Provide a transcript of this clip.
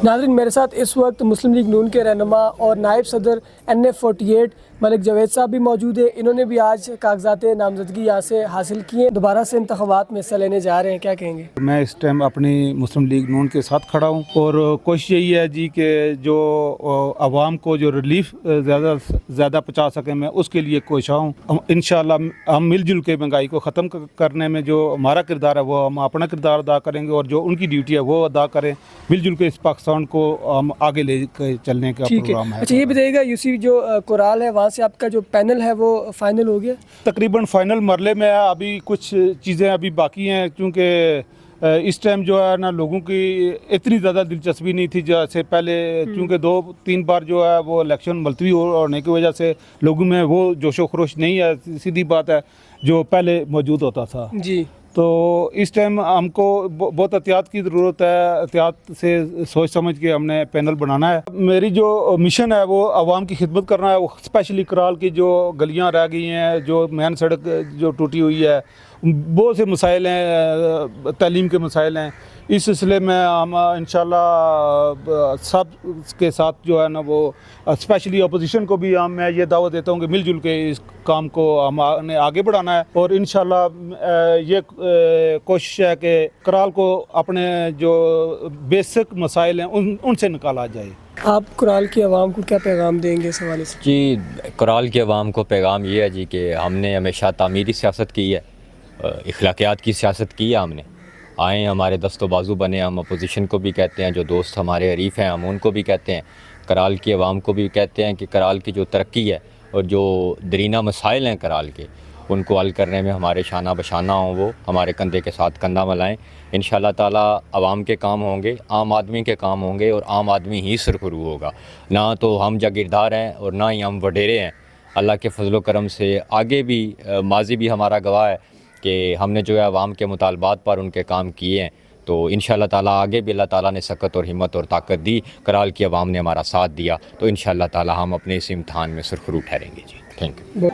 नाज़रीन, मेरे साथ इस वक्त मुस्लिम लीग नून के रहनुमा और नायब सदर NF48 मलिक जावेद साहब भी मौजूद है। इन्होंने भी आज कागजात नामजदगी यहाँ से हासिल किए, दोबारा से इंतखाबात में हिस्सा लेने जा रहे हैं। क्या कहेंगे? मैं इस टाइम अपनी मुस्लिम लीग नून के साथ खड़ा हूँ और कोशिश यही है जी कि जो आवाम को जो रिलीफ ज़्यादा से ज़्यादा पहुँचा सकें, मैं उसके लिए कोशिश हूँ। इंशाल्लाह हम मिलजुल के महंगाई को ख़त्म करने में जो हमारा किरदार है वो हम अपना किरदार अदा करेंगे और जो उनकी ड्यूटी है वो अदा करें। मिलजुल के इस पाकिस्तान को हम आगे ले चलने का प्रोग्राम है। अच्छा, ये बताइएगा, यूसी जो कोराल है वहाँ से आपका जो पैनल है वो फाइनल हो गया? तकरीबन फाइनल मरले में है। अभी कुछ चीज़ें अभी बाकी हैं क्योंकि इस टाइम जो है ना लोगों की इतनी ज़्यादा दिलचस्पी नहीं थी जैसे पहले, क्योंकि 2-3 बार जो है वो इलेक्शन मुलतवी होने की वजह से लोगों में वो जोशो खरोश नहीं है, सीधी बात है, जो पहले मौजूद होता था जी। तो इस टाइम हमको बहुत एहतियात की ज़रूरत है। एहतियात से सोच समझ के हमने पैनल बनाना है। मेरी जो मिशन है वो आवाम की खिदमत करना है। वो स्पेशली कराल की जो गलियां रह गई हैं, जो मेन सड़क जो टूटी हुई है, बहुत से मसाइल हैं, तालीम के मसाइल हैं। इस सिलसिले में हम इंशाल्लाह सब के साथ जो है ना वो स्पेशली अपोजिशन को भी मैं ये दावत देता हूँ कि मिलजुल के इस काम को हमें आगे बढ़ाना है और इंशाल्लाह ये कोशिश है कि कराल को अपने जो बेसिक मसाइल हैं उनसे निकाला जाए। आप कराल की आवाम को क्या पैगाम देंगे इस हवाले से? जी, कराल की आवाम को पैगाम ये है जी कि हमने हमेशा तामीरी सियासत की है, इखलाकियात की सियासत की है। हमने आए हमारे दस्तो बाजू बने, हम अपोजिशन को भी कहते हैं, जो दोस्त हमारे हरीफ हैं हम उनको भी कहते हैं, कराल की आवाम को भी कहते हैं कि कराल की जो तरक्की है और जो दरीना मसाइल हैं कराल के, उनको हल करने में हमारे शाना बशाना हों, वो हमारे कंधे के साथ कंधा मिलाएं। इंशाअल्लाह ताला आवाम के काम होंगे, आम आदमी के काम होंगे और आम आदमी ही सरखरू होगा। ना तो हम जागीरदार हैं और ना ही हम वडेरे हैं। अल्लाह के फजलो करम से आगे भी माजी भी हमारा गवाह है कि हमने जो है आवाम के मुतालबात पर उनके काम किए हैं। तो इंशाअल्लाह ताला आगे भी अल्लाह ताला ने सकत और हिम्मत और ताकत दी, कराल की आवाम ने हमारा साथ दिया, तो इंशाअल्लाह ताला हम अपने इस इम्तिहान में सुरखरू ठहरेंगे जी। Thank you.